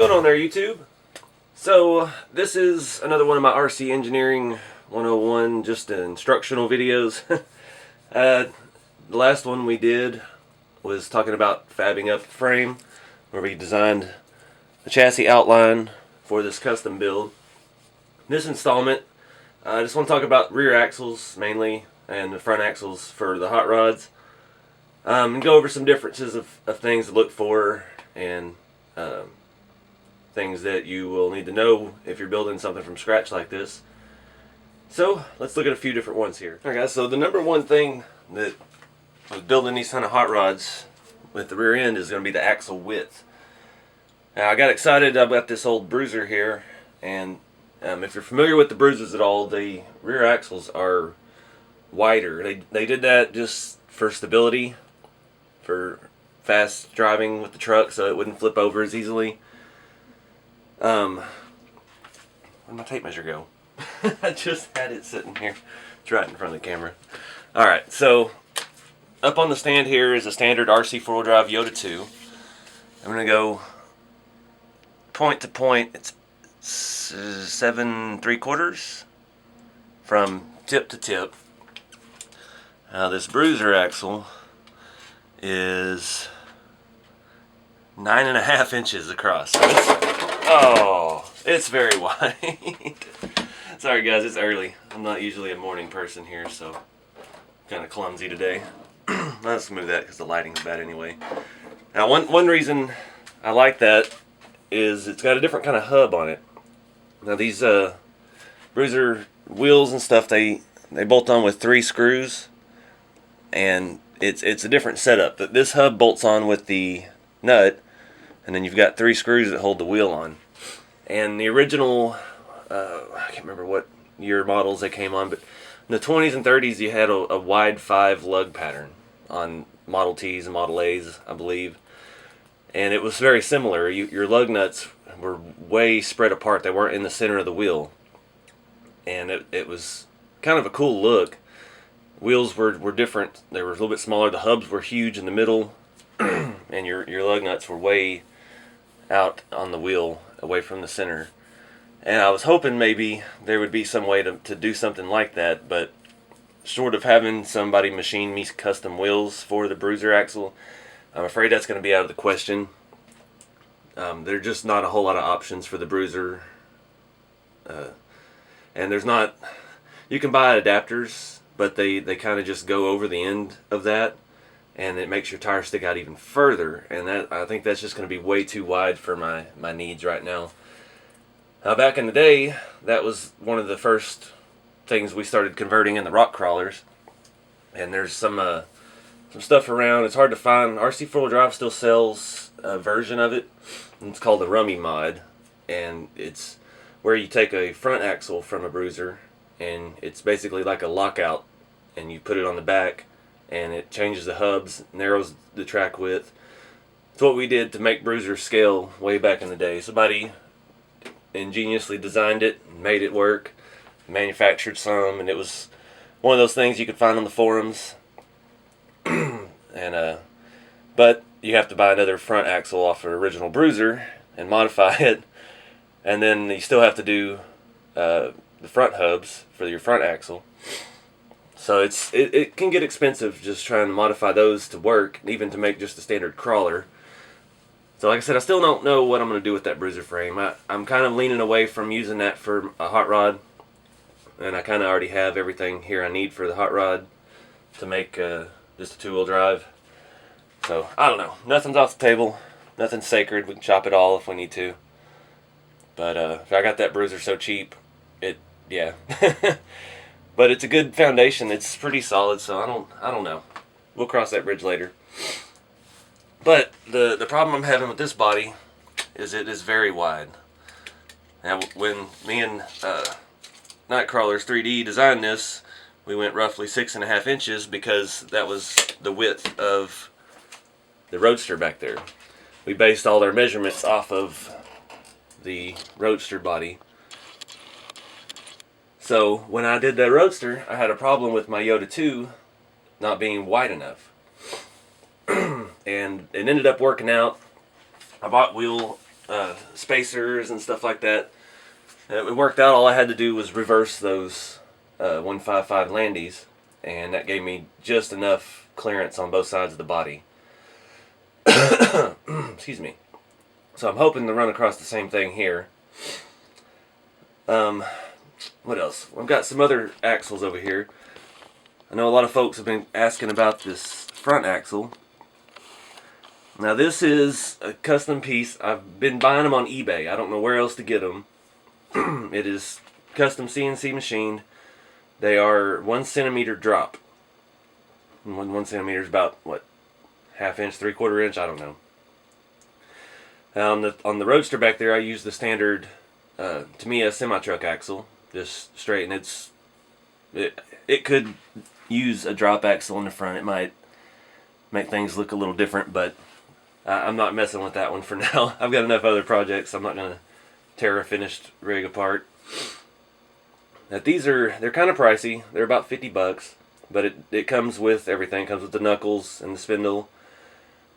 going on there, YouTube? So this is another one of my RC Engineering 101 just instructional videos. The last one we did was talking about fabbing up the frame, where we designed the chassis outline for this custom build. This installment, I just want to talk about rear axles mainly, and the front axles for the hot rods, and go over some differences of things to look for, and things that you will need to know if you're building something from scratch like this. So let's look at a few different ones here. Alright guys, so the number one thing that with building these kind of hot rods with the rear end is going to be the axle width. Now I got excited about this old bruiser here, and if you're familiar with the bruisers at all, the rear axles are wider. They did that just for stability, for fast driving with the truck, so it wouldn't flip over as easily. Where'd my tape measure go? I just had it sitting here. It's right in front of the camera. Alright, so up on the stand here is a standard RC 4-wheel drive Yoda 2. I'm going to go point to point. It's 7 3/4 from tip to tip. Now this bruiser axle is 9.5 inches across. So it's very wide. Sorry guys, it's early. I'm not usually a morning person here, so kind of clumsy today. Let's move that because the lighting's bad anyway. Now one reason I like that is it's got a different kind of hub on it. Now these bruiser wheels and stuff, they bolt on with 3 screws, and it's a different setup. This hub bolts on with the nut, and then you've got 3 screws that hold the wheel on. And the original, I can't remember what year models they came on, but in the 20s and 30s you had a wide 5 lug pattern on Model Ts and Model As, I believe. And it was very similar. Your lug nuts were way spread apart. They weren't in the center of the wheel. And it was kind of a cool look. Wheels were different. They were a little bit smaller. The hubs were huge in the middle. And your lug nuts were way out on the wheel, away from the center. And I was hoping maybe there would be some way to do something like that, but short of having somebody machine me custom wheels for the bruiser axle, I'm afraid that's going to be out of the question. There are just not a whole lot of options for the bruiser. And there's not... You can buy adapters, but they kind of just go over the end of that, and it makes your tire stick out even further, and I think that's just going to be way too wide for my needs right now. Now back in the day, that was one of the first things we started converting in the rock crawlers, and there's some stuff around. It's hard to find. RC 4-wheel drive still sells a version of it, and it's called the Rummy Mod, and it's where you take a front axle from a bruiser, and it's basically like a lockout, and you put it on the back, and it changes the hubs, narrows the track width. It's what we did to make bruisers scale way back in the day. Somebody ingeniously designed it, made it work, manufactured some, and it was one of those things you could find on the forums. And but you have to buy another front axle off an original bruiser and modify it, and then you still have to do the front hubs for your front axle. So it can get expensive just trying to modify those to work, even to make just a standard crawler. So like I said, I still don't know what I'm going to do with that bruiser frame. I'm kind of leaning away from using that for a hot rod, and I kind of already have everything here I need for the hot rod to make just a 2-wheel drive. So I don't know. Nothing's off the table. Nothing's sacred. We can chop it all if we need to. But if I got that bruiser so cheap, yeah. But it's a good foundation. It's pretty solid, so I don't know. We'll cross that bridge later. But the problem I'm having with this body is it is very wide. Now when me and Nightcrawlers 3D designed this, we went roughly 6.5 inches because that was the width of the Roadster back there. We based all our measurements off of the Roadster body. So when I did that Roadster, I had a problem with my Yoda 2 not being wide enough. And it ended up working out. I bought wheel spacers and stuff like that. It worked out. All I had to do was reverse those 155 Landies, and that gave me just enough clearance on both sides of the body. Excuse me. So I'm hoping to run across the same thing here. What else? I've got some other axles over here. I know a lot of folks have been asking about this front axle. Now this is a custom piece. I've been buying them on eBay. I don't know where else to get them. It is custom CNC machined. They are 1 centimeter drop. 1 centimeter is about, what, ½ inch, 3/4 inch? I don't know. On the Roadster back there, I use the standard Tamiya semi-truck axle, just straight, and it could use a drop axle in the front. It might make things look a little different, but I'm not messing with that one for now. I've got enough other projects. I'm not going to tear a finished rig apart. Now they're kind of pricey. They're about $50, but it comes with everything. It comes with the knuckles and the spindle.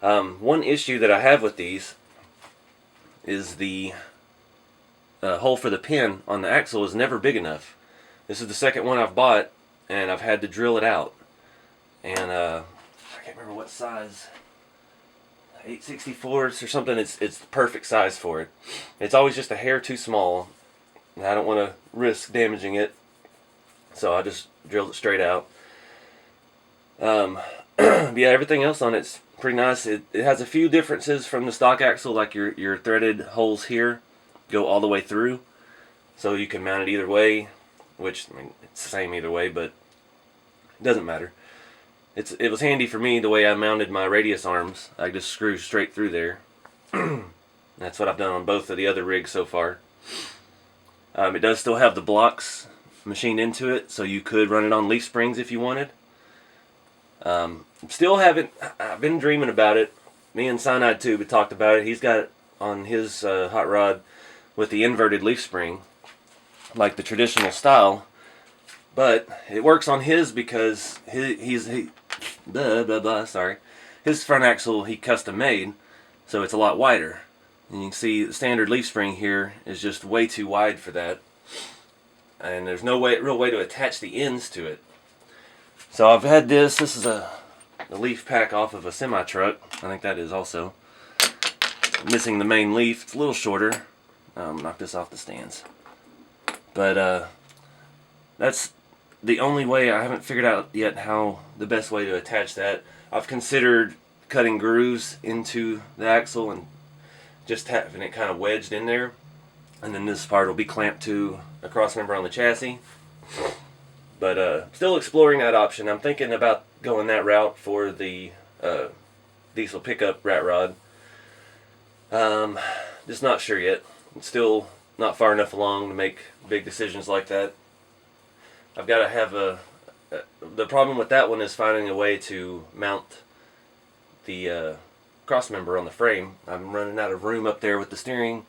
One issue that I have with these is the hole for the pin on the axle is never big enough. This is the second one I've bought, and I've had to drill it out. And I can't remember what size, 8/64 or something. It's the perfect size for it. It's always just a hair too small, and I don't want to risk damaging it, so I just drilled it straight out. Yeah, everything else on it's pretty nice. It has a few differences from the stock axle, like your threaded holes here go all the way through, so you can mount it either way, which, I mean, it's the same either way, but it doesn't matter. It was handy for me the way I mounted my radius arms. I just screw straight through there. That's what I've done on both of the other rigs so far. It does still have the blocks machined into it, so you could run it on leaf springs if you wanted. Still haven't. I've been dreaming about it. Me and Cyanide Tube had talked about it. He's got it on his hot rod with the inverted leaf spring, like the traditional style. But it works on his because sorry, his front axle he custom made, so it's a lot wider. And you can see the standard leaf spring here is just way too wide for that, and there's no real way to attach the ends to it. So I've had this. This is a leaf pack off of a semi truck. I think that is also missing the main leaf. It's a little shorter. Knock this off the stands. But that's the only way. I haven't figured out yet how the best way to attach that. I've considered cutting grooves into the axle and just having it kind of wedged in there, and then this part will be clamped to a cross member on the chassis. But still exploring that option. I'm thinking about going that route for the diesel pickup rat rod. Just not sure yet. It's still not far enough along to make big decisions like that. I've got to have the problem with that one is finding a way to mount the cross member on the frame. I'm running out of room up there with the steering,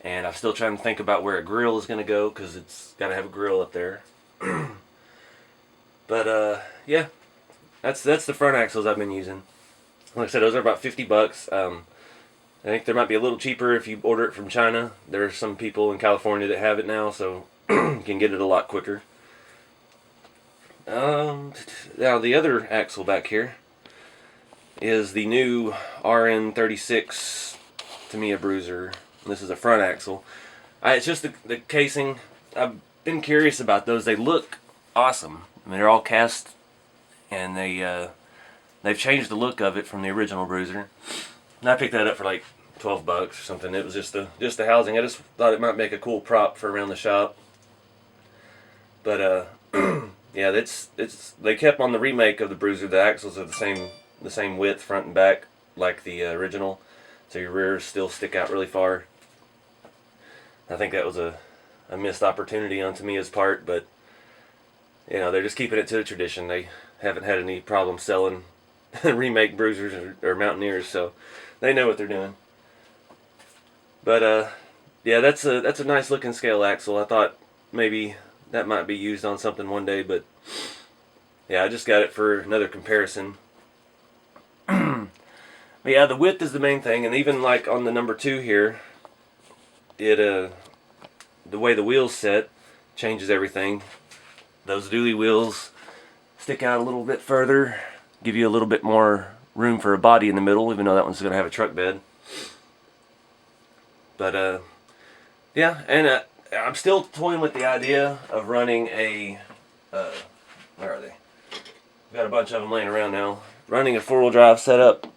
and I'm still trying to think about where a grill is going to go, because it's got to have a grill up there. But yeah, that's the front axles I've been using. Like I said, those are about $50. I think they might be a little cheaper if you order it from China. There are some people in California that have it now, so you can get it a lot quicker. Now the other axle back here is the new RN36 Tamiya Bruiser. This is a front axle. It's just the casing. I've been curious about those. They look awesome. I mean, they're all cast, and they've changed the look of it from the original Bruiser. And I picked that up for like $12 or something. It was just the housing. I just thought it might make a cool prop for around the shop. But yeah, they kept on the remake of the Bruiser. The axles are the same width front and back like the original, so your rears still stick out really far. I think that was a missed opportunity on Tamiya's part, but you know, they're just keeping it to the tradition. They haven't had any problem selling remake Bruisers or Mountaineers, so they know what they're doing. But yeah, that's a nice looking scale axle. I thought maybe that might be used on something one day, but yeah, I just got it for another comparison. But yeah, the width is the main thing, and even like on the number 2 here, the way the wheels set changes everything. Those dually wheels stick out a little bit further, give you a little bit more room for a body in the middle, even though that one's going to have a truck bed. But yeah, and I'm still toying with the idea of running a where are they? We've got a bunch of them laying around now. Running a 4-wheel drive setup.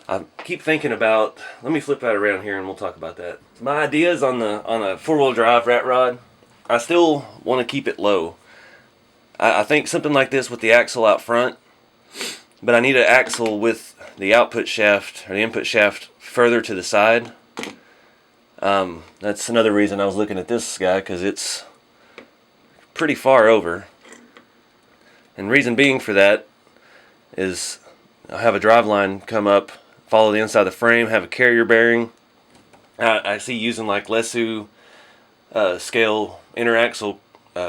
I keep thinking about, let me flip that around here and we'll talk about that. My ideas on a 4-wheel drive rat rod, I still want to keep it low. I think something like this with the axle out front, but I need an axle with the output shaft or the input shaft further to the side. That's another reason I was looking at this guy, because it's pretty far over. And reason being for that is I'll have a drive line come up, follow the inside of the frame, have a carrier bearing. I see using like Lesu scale interaxle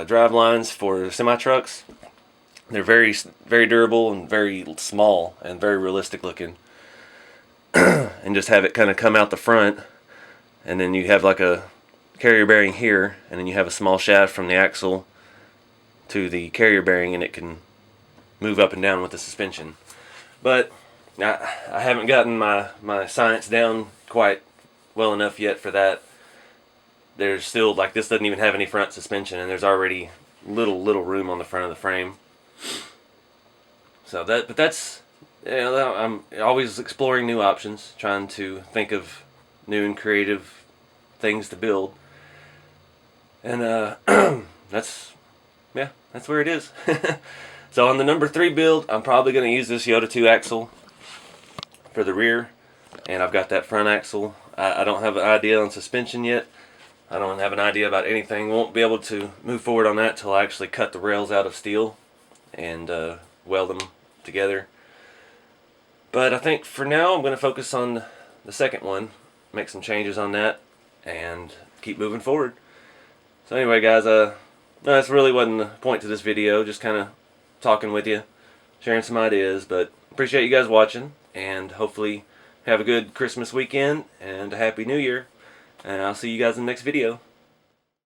drive lines for semi trucks. They're very, very durable and very small and very realistic looking. And just have it kind of come out the front, and then you have like a carrier bearing here, and then you have a small shaft from the axle to the carrier bearing, and it can move up and down with the suspension. But I haven't gotten my science down quite well enough yet for that. There's still, like, this doesn't even have any front suspension, and there's already little room on the front of the frame. So but that's, you know, I'm always exploring new options, trying to think of new and creative things to build. And that's where it is. So on the number 3 build, I'm probably going to use this Yoda 2 axle for the rear, and I've got that front axle. I don't have an idea on suspension yet. I don't have an idea about anything. Won't be able to move forward on that till I actually cut the rails out of steel and weld them together. But I think for now I'm going to focus on the second one, make some changes on that, and keep moving forward. So anyway, guys, no, that's really wasn't the point to this video, just kind of talking with you, sharing some ideas. But appreciate you guys watching, and hopefully have a good Christmas weekend and a Happy New Year, and I'll see you guys in the next video.